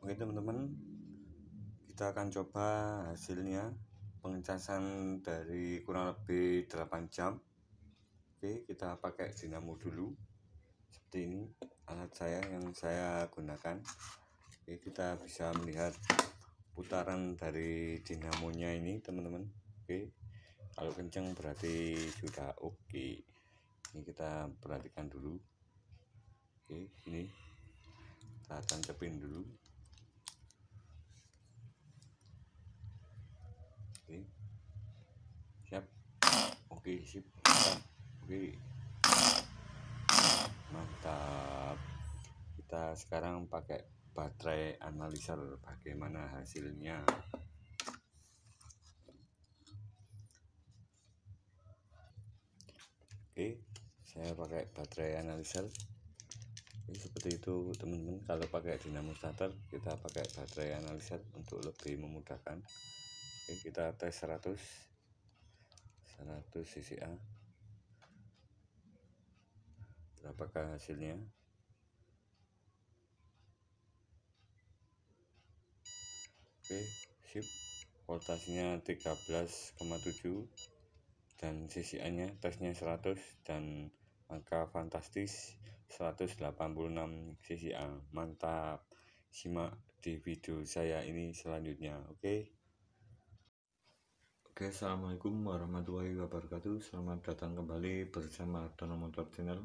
Oke teman-teman, kita akan coba hasilnya pengecasan dari kurang lebih 8 jam. Oke, kita pakai dinamo dulu. Seperti ini alat saya yang saya gunakan. Oke, kita bisa melihat putaran dari dinamonya ini teman-teman. Oke, kalau kencang berarti sudah oke. Ini kita perhatikan dulu. Oke, ini kita tancapin dulu. Oke, siap. Oke, sip. Oke, mantap. Kita sekarang pakai baterai analyzer, bagaimana hasilnya. Oke, saya pakai baterai analyzer. Oke, seperti itu teman-teman. Kalau pakai dinamo starter, kita pakai baterai analyzer untuk lebih memudahkan. Oke, kita tes 100 cca. Berapakah hasilnya? Oke, sip. Voltasenya 13,7 dan cca nya tesnya 100 dan angka fantastis 186 cca. Mantap. Simak di video saya ini selanjutnya. Oke, assalamualaikum warahmatullahi wabarakatuh. Selamat datang kembali bersama Artono Motor Channel.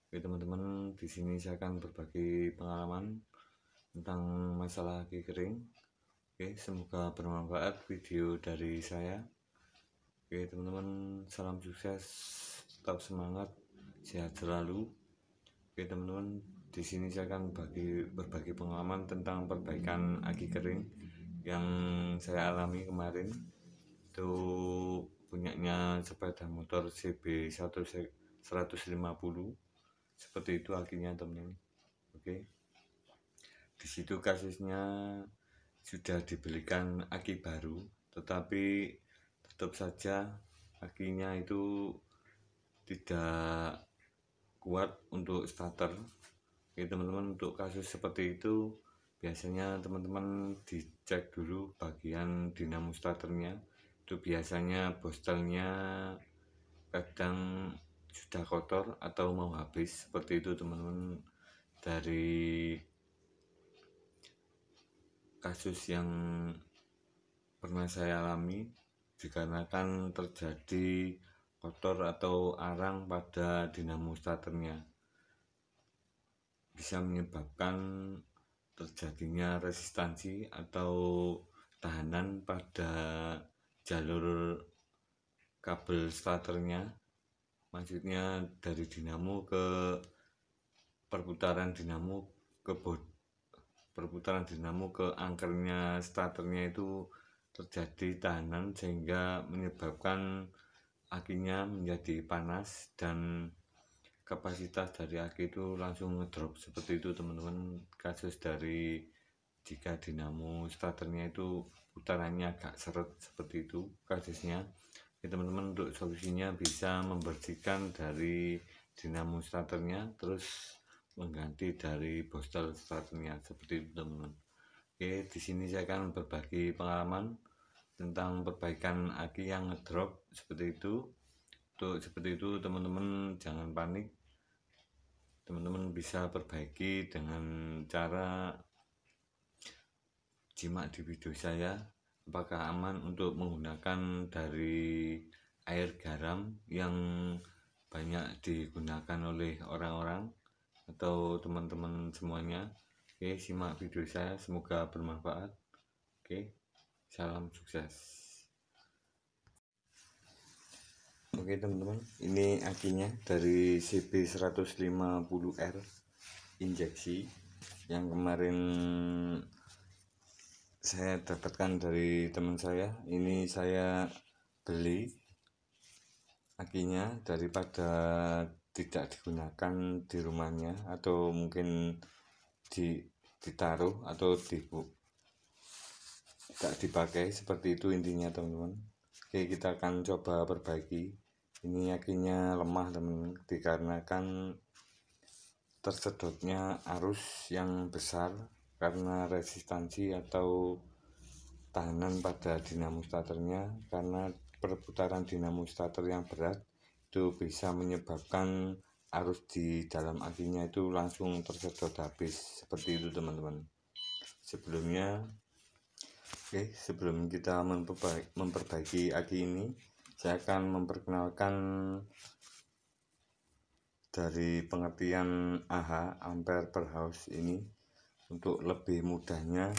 Oke teman-teman, di sini saya akan berbagi pengalaman tentang masalah aki kering. Oke, semoga bermanfaat video dari saya. Oke teman-teman, salam sukses, tetap semangat, sehat selalu. Oke teman-teman, di sini saya akan berbagi pengalaman tentang perbaikan aki kering yang saya alami kemarin. Itu punyanya sepeda motor CB 150, seperti itu akinya teman-teman. Oke, disitu kasusnya sudah dibelikan aki baru, tetapi tetap saja akinya itu tidak kuat untuk starter. Oke teman-teman, untuk kasus seperti itu biasanya teman-teman dicek dulu bagian dinamo starternya. Itu biasanya bostelnya kadang sudah kotor atau mau habis, seperti itu teman-teman. Dari kasus yang pernah saya alami, dikarenakan terjadi kotor atau arang pada dinamo starternya, bisa menyebabkan terjadinya resistansi atau tahanan pada jalur kabel starternya, maksudnya dari dinamo ke perputaran dinamo ke angkernya starternya itu terjadi tahanan, sehingga menyebabkan akinya menjadi panas dan kapasitas dari aki itu langsung ngedrop, seperti itu teman-teman. Kasus dari jika dinamo starternya itu putarannya agak seret, seperti itu kasusnya. Ya teman-teman, untuk solusinya bisa membersihkan dari dinamo starternya, terus mengganti dari bostel starternya, seperti itu teman-teman. Oke, di sini saya akan berbagi pengalaman tentang perbaikan aki yang ngedrop, seperti itu. Untuk seperti itu teman-teman jangan panik. Teman-teman bisa perbaiki dengan cara simak di video saya. Apakah aman untuk menggunakan dari air garam yang banyak digunakan oleh orang-orang atau teman-teman semuanya. Oke, simak video saya, semoga bermanfaat. Oke, salam sukses. Oke teman-teman, ini akinya dari CB 150R injeksi yang kemarin saya dapatkan dari teman saya. Ini saya beli akinya daripada tidak digunakan di rumahnya, atau mungkin ditaruh atau tidak dipakai, seperti itu intinya teman-teman. Oke, kita akan coba perbaiki. Ini akinya lemah teman-teman, dikarenakan tersedotnya arus yang besar karena resistansi atau tahanan pada dinamo starternya, karena perputaran dinamo starter yang berat itu bisa menyebabkan arus di dalam akinya itu langsung tersedot habis, seperti itu teman-teman. Sebelum kita memperbaiki aki ini, saya akan memperkenalkan dari pengertian AH, ampere per house ini, untuk lebih mudahnya,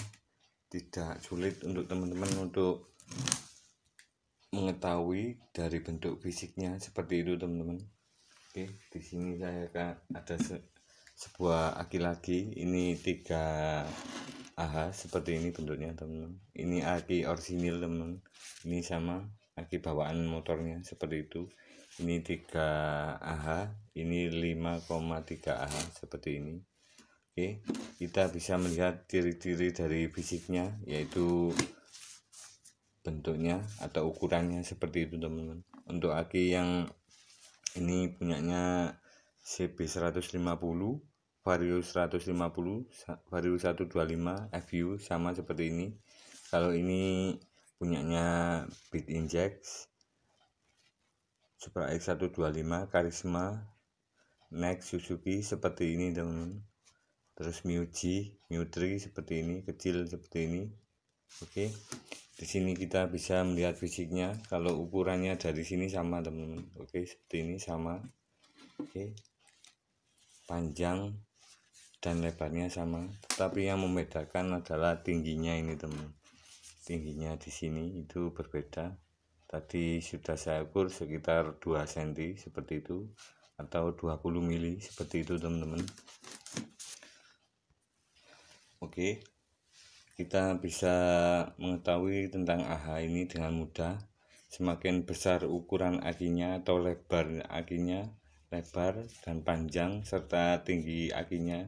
tidak sulit untuk teman-teman untuk mengetahui dari bentuk fisiknya seperti itu teman-teman. Oke, di sini saya ada sebuah aki lagi, ini 3 AH seperti ini bentuknya teman-teman. Ini aki orisinil teman-teman, ini sama aki bawaan motornya seperti itu. Ini 3 AH, ini 5,3 AH seperti ini. Oke, kita bisa melihat ciri-ciri dari fisiknya, yaitu bentuknya atau ukurannya seperti itu teman-teman. Untuk aki yang ini punyanya CB 150, Vario 150, Vario 125, FU sama seperti ini. Kalau ini punyanya Beat Inject, Supra X 125, Karisma, Next, Suzuki seperti ini teman-teman. Terus Miuji, Miu3 seperti ini, kecil seperti ini. Oke, di sini kita bisa melihat fisiknya. Kalau ukurannya dari sini sama teman-teman. Oke, seperti ini sama. Oke, panjang dan lebarnya sama, tetapi yang membedakan adalah tingginya ini teman. Tingginya di sini itu berbeda. Tadi sudah saya ukur sekitar 2 cm seperti itu, atau 20 mili seperti itu teman-teman. Oke, kita bisa mengetahui tentang AH ini dengan mudah. Semakin besar ukuran akinya atau lebar akinya, lebar dan panjang serta tinggi akinya,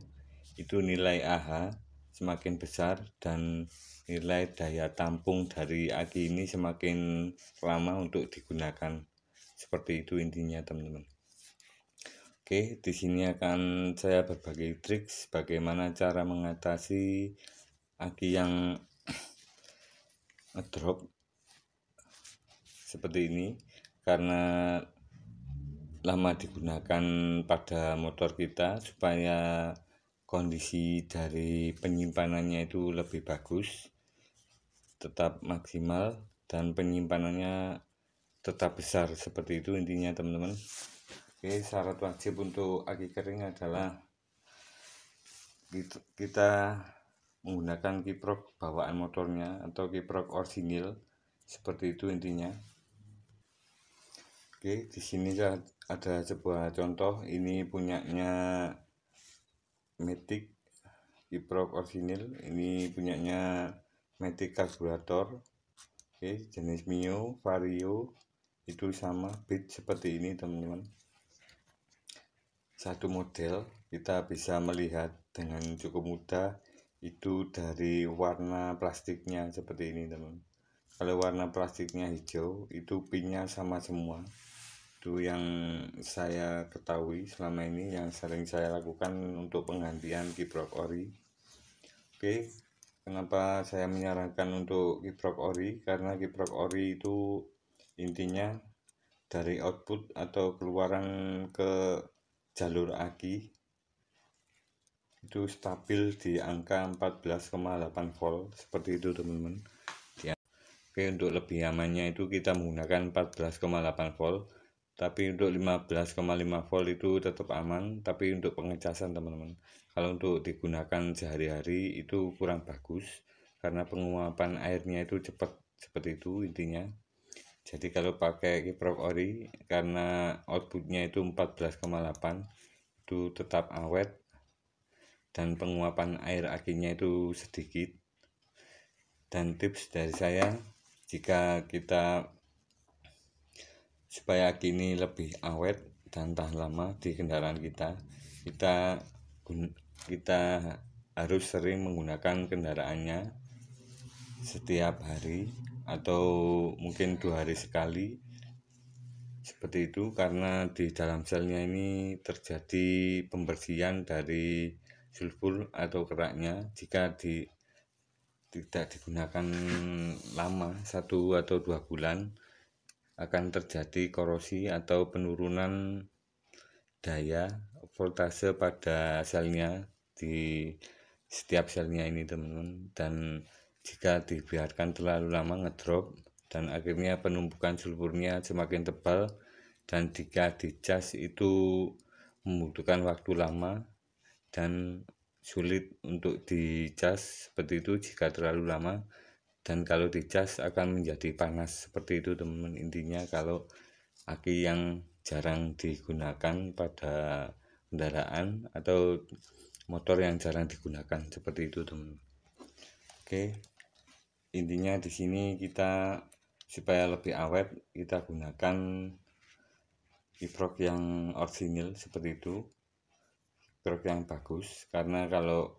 itu nilai AH semakin besar, dan nilai daya tampung dari aki ini semakin lama untuk digunakan. Seperti itu intinya teman-teman. Oke, di sini akan saya berbagi trik bagaimana cara mengatasi aki yang ngedrop seperti ini karena lama digunakan pada motor kita, supaya kondisi dari penyimpanannya itu lebih bagus, tetap maksimal, dan penyimpanannya tetap besar. Seperti itu intinya teman-teman. Oke, syarat wajib untuk aki kering adalah kita menggunakan kiprok bawaan motornya atau kiprok orisinil, seperti itu intinya. Oke, di sini ada sebuah contoh, ini punyanya Matic kiprok orisinil, ini punyanya Matic karburator. Oke, jenis Mio, Vario itu sama, Beat seperti ini teman-teman. Satu model kita bisa melihat dengan cukup mudah itu dari warna plastiknya seperti ini teman. Kalau warna plastiknya hijau, itu pinnya sama semua. Itu yang saya ketahui selama ini, yang sering saya lakukan untuk penggantian kiprok ori. Oke, kenapa saya menyarankan untuk kiprok ori? Karena kiprok ori itu intinya dari output atau keluaran ke jalur aki itu stabil di angka 14,8 volt seperti itu teman-teman. Oke, untuk lebih amannya itu kita menggunakan 14,8 volt, tapi untuk 15,5 volt itu tetap aman. Tapi untuk pengecasan teman-teman, kalau untuk digunakan sehari-hari itu kurang bagus karena penguapan airnya itu cepat, seperti itu intinya. Jadi kalau pakai kiprok ori, karena outputnya itu 14,8, itu tetap awet dan penguapan air akinya itu sedikit. Dan tips dari saya, jika kita supaya aki ini lebih awet dan tahan lama di kendaraan kita harus sering menggunakan kendaraannya setiap hari atau mungkin 2 hari sekali, seperti itu, karena di dalam selnya ini terjadi pembersihan dari sulfur atau keraknya. Jika tidak digunakan lama 1 atau 2 bulan, akan terjadi korosi atau penurunan daya voltase pada selnya, di setiap selnya ini teman-teman. Dan jika dibiarkan terlalu lama ngedrop, dan akhirnya penumpukan sulfurnya semakin tebal, dan jika dicas itu membutuhkan waktu lama dan sulit untuk dicas seperti itu jika terlalu lama. Dan kalau dicas akan menjadi panas seperti itu teman-teman. Intinya kalau aki yang jarang digunakan pada kendaraan atau motor yang jarang digunakan seperti itu teman-teman. Oke, intinya di sini kita supaya lebih awet kita gunakan kiprok yang orisinil seperti itu, kiprok yang bagus. Karena kalau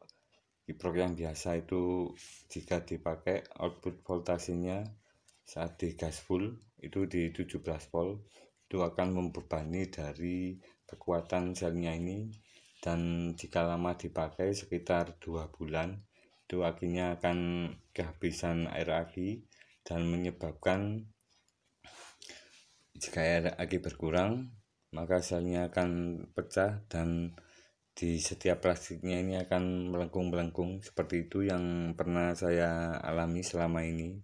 kiprok yang biasa itu jika dipakai output voltasenya saat digas full itu di 17 volt, itu akan membebani dari kekuatan selnya ini. Dan jika lama dipakai sekitar 2 bulan, itu akinya akan kehabisan air aki dan menyebabkan jika air aki berkurang maka selnya akan pecah dan di setiap plastiknya ini akan melengkung-melengkung seperti itu yang pernah saya alami selama ini.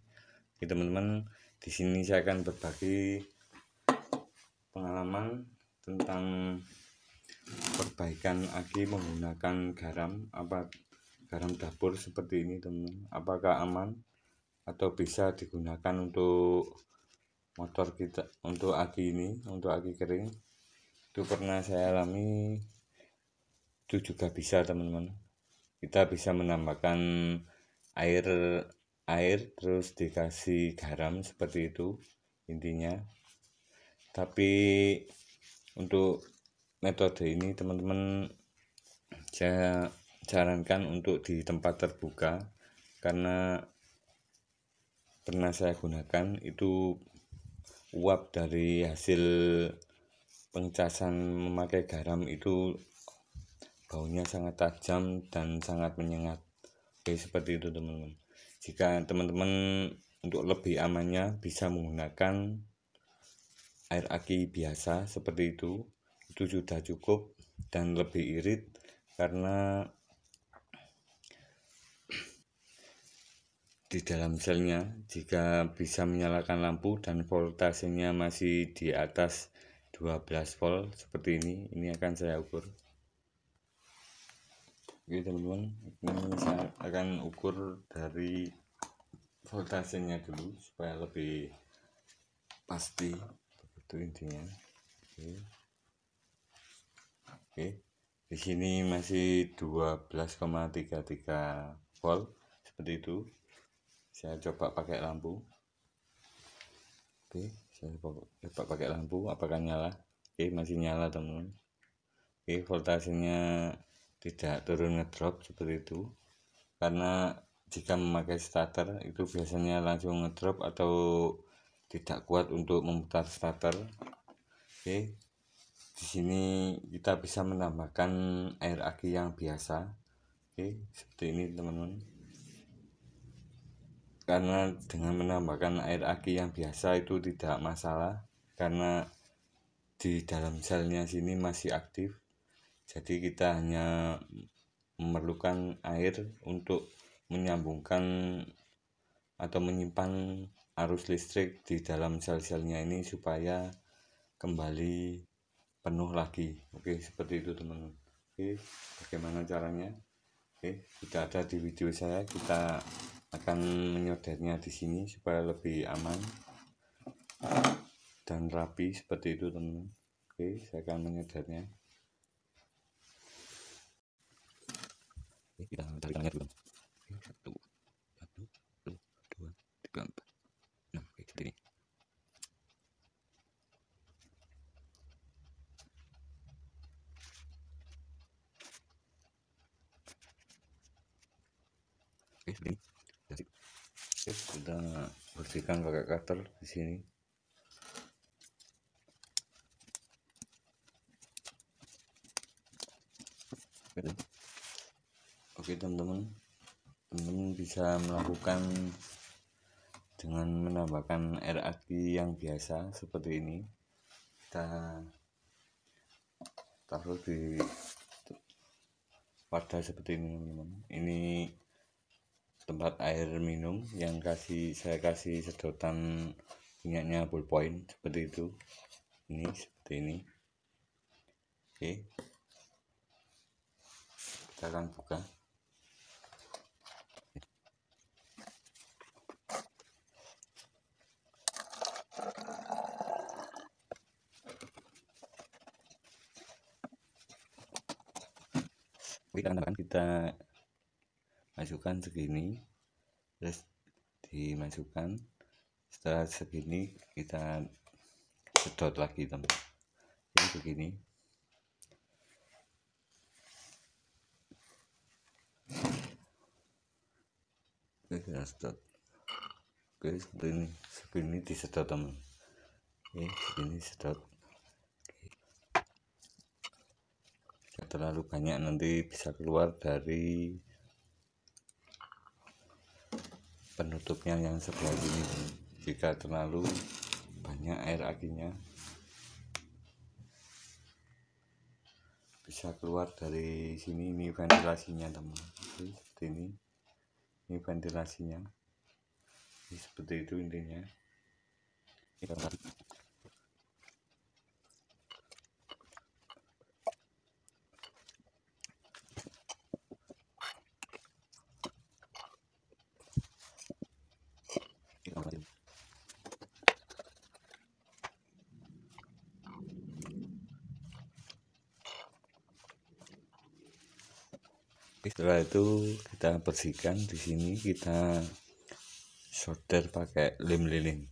Oke teman-teman, di sini saya akan berbagi pengalaman tentang perbaikan aki menggunakan garam dapur seperti ini teman-teman. Apakah aman atau bisa digunakan untuk motor kita, untuk aki ini, untuk aki kering. Itu pernah saya alami, itu juga bisa teman-teman. Kita bisa menambahkan air terus dikasih garam seperti itu intinya. Tapi untuk metode ini teman-teman saya sarankan untuk di tempat terbuka, karena pernah saya gunakan itu uap dari hasil pengecasan memakai garam itu baunya sangat tajam dan sangat menyengat. Oke, seperti itu teman-teman. Jika teman-teman untuk lebih amannya bisa menggunakan air aki biasa seperti itu sudah cukup dan lebih irit. Karena di dalam selnya jika bisa menyalakan lampu dan voltasenya masih di atas 12 volt seperti ini akan saya ukur. Oke teman-teman, ini saya akan ukur dari voltasenya dulu supaya lebih pasti, begitu intinya. Oke, di sini masih 12,33 volt seperti itu. Saya coba pakai lampu. Oke, saya coba pakai lampu, apakah nyala? Oke, masih nyala teman-teman. Oke, voltasenya tidak turun ngedrop seperti itu, karena jika memakai starter itu biasanya langsung ngedrop atau tidak kuat untuk memutar starter. Oke, di sini kita bisa menambahkan air aki yang biasa. Oke, seperti ini teman-teman. Karena dengan menambahkan air aki yang biasa itu tidak masalah, karena di dalam selnya sini masih aktif. Jadi kita hanya memerlukan air untuk menyambungkan atau menyimpan arus listrik di dalam sel-selnya ini supaya kembali penuh lagi. Oke, seperti itu teman-teman. Oke, bagaimana caranya? Oke, sudah ada di video saya. Kita akan menyodornya di sini supaya lebih aman dan rapi seperti itu teman-teman. Oke, saya akan menyodornya. Kita tarik tangannya dulu. 1, 2, 3, 4, 6. Oke, seperti ini. Oke, seperti ini. Oke, kita bersihkan pakai cutter di sini. Oke teman-teman bisa melakukan dengan menambahkan air aki yang biasa seperti ini. Kita taruh di wadah seperti ini teman-teman. Ini tempat air minum yang saya kasih sedotan minyaknya ballpoint seperti itu. Ini seperti ini. Oke, kita akan buka. Kita masukkan segini, terus dimasukkan. Setelah segini kita sedot lagi teman. Ini begini. Oke, kita sedot. Oke, segini disedot teman. Oke, segini sedot. Terlalu banyak nanti bisa keluar dari penutupnya yang sebelah sini. Jika terlalu banyak air akinya bisa keluar dari sini. Ini ventilasinya teman. Seperti ini ventilasinya. Ini seperti itu intinya. Setelah itu kita bersihkan. Di sini kita solder pakai lem lilin.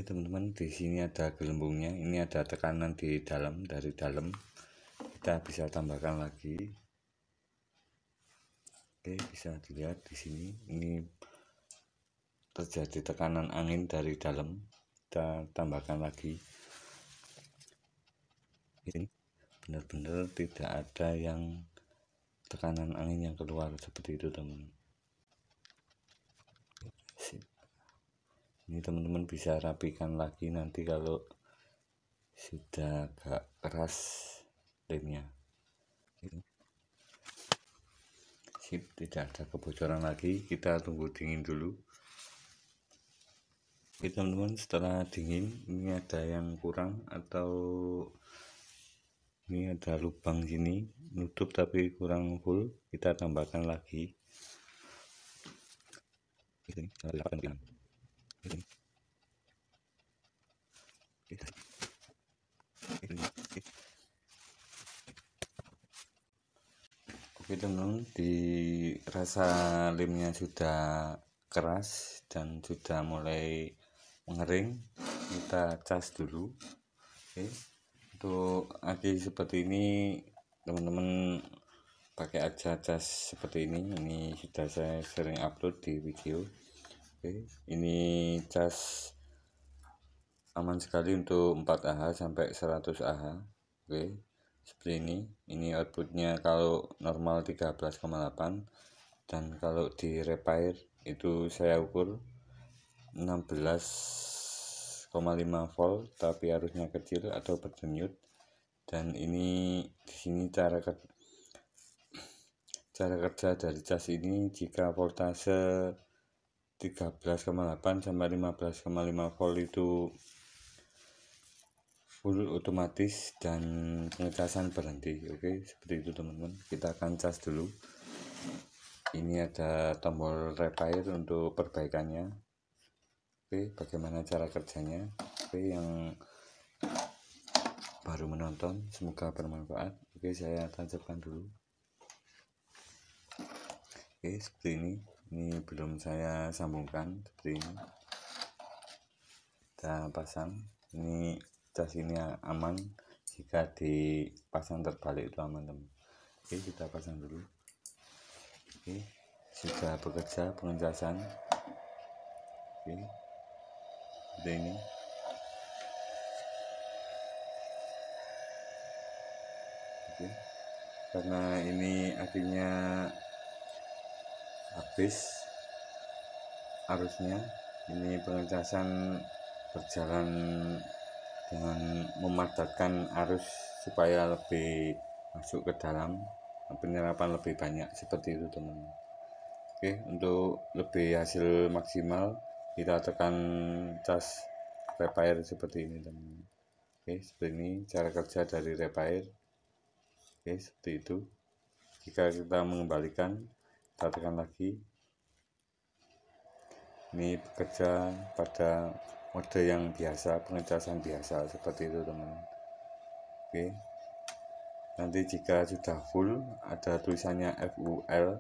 Teman-teman, di sini ada gelembungnya. Ini ada tekanan di dalam, dari dalam. Kita bisa tambahkan lagi. Oke, bisa dilihat di sini. Ini terjadi tekanan angin dari dalam. Kita tambahkan lagi. Ini benar-benar tidak ada yang tekanan angin yang keluar seperti itu teman. Ini teman-teman bisa rapikan lagi nanti kalau sudah agak keras lemnya. Sip, tidak ada kebocoran lagi. Kita tunggu dingin dulu. Oke teman-teman, setelah dingin ini ada yang kurang atau ini ada lubang sini nutup tapi kurang full, kita tambahkan lagi. Ini oke teman-teman, dirasa lemnya sudah keras dan sudah mulai mengering, kita cas dulu. Oke, untuk aki seperti ini teman-teman pakai aja cas seperti ini sudah saya sering upload di video. Oke, ini cas aman sekali untuk 4 Ah sampai 100 Ah. Oke, seperti ini outputnya kalau normal 13,8 dan kalau di repair itu saya ukur 16,5 volt tapi arusnya kecil atau berdenyut. Dan ini di sini cara kerja dari cas ini, jika voltase 13,8 sampai 15,5 volt itu full otomatis dan pengecasan berhenti. Oke, seperti itu teman-teman. Kita akan cas dulu. Ini ada tombol repair untuk perbaikannya. Oke, bagaimana cara kerjanya? Oke, yang baru menonton semoga bermanfaat. Oke, saya tancapkan dulu. Oke, seperti ini belum saya sambungkan. Seperti ini kita pasang. Ini cas ini aman, jika dipasang terbalik itu aman teman. Oke, kita pasang dulu. Oke, sudah bekerja pengecasan. Oke, seperti ini. Oke, karena ini akhirnya habis arusnya, ini pengecasan berjalan dengan memadatkan arus supaya lebih masuk ke dalam, penyerapan lebih banyak, seperti itu teman-teman. Oke, untuk lebih hasil maksimal kita tekan cas repair seperti ini teman-teman. Oke, seperti ini cara kerja dari repair. Oke, seperti itu. Jika kita mengembalikan, kita tekan lagi. Ini bekerja pada mode yang biasa, pengecasan biasa, seperti itu teman-teman. Oke, nanti jika sudah full ada tulisannya FUL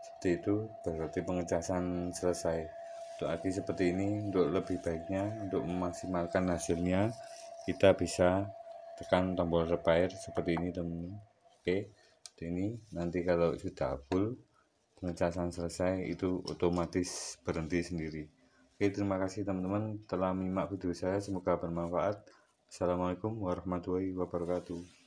seperti itu, berarti pengecasan selesai. Untuk aki seperti ini, untuk lebih baiknya, untuk memaksimalkan hasilnya, kita bisa tekan tombol repair seperti ini teman-teman. Oke, ini nanti kalau sudah full pengecasan selesai, itu otomatis berhenti sendiri. Oke, terima kasih teman-teman telah menyimak video saya, semoga bermanfaat. Assalamualaikum warahmatullahi wabarakatuh.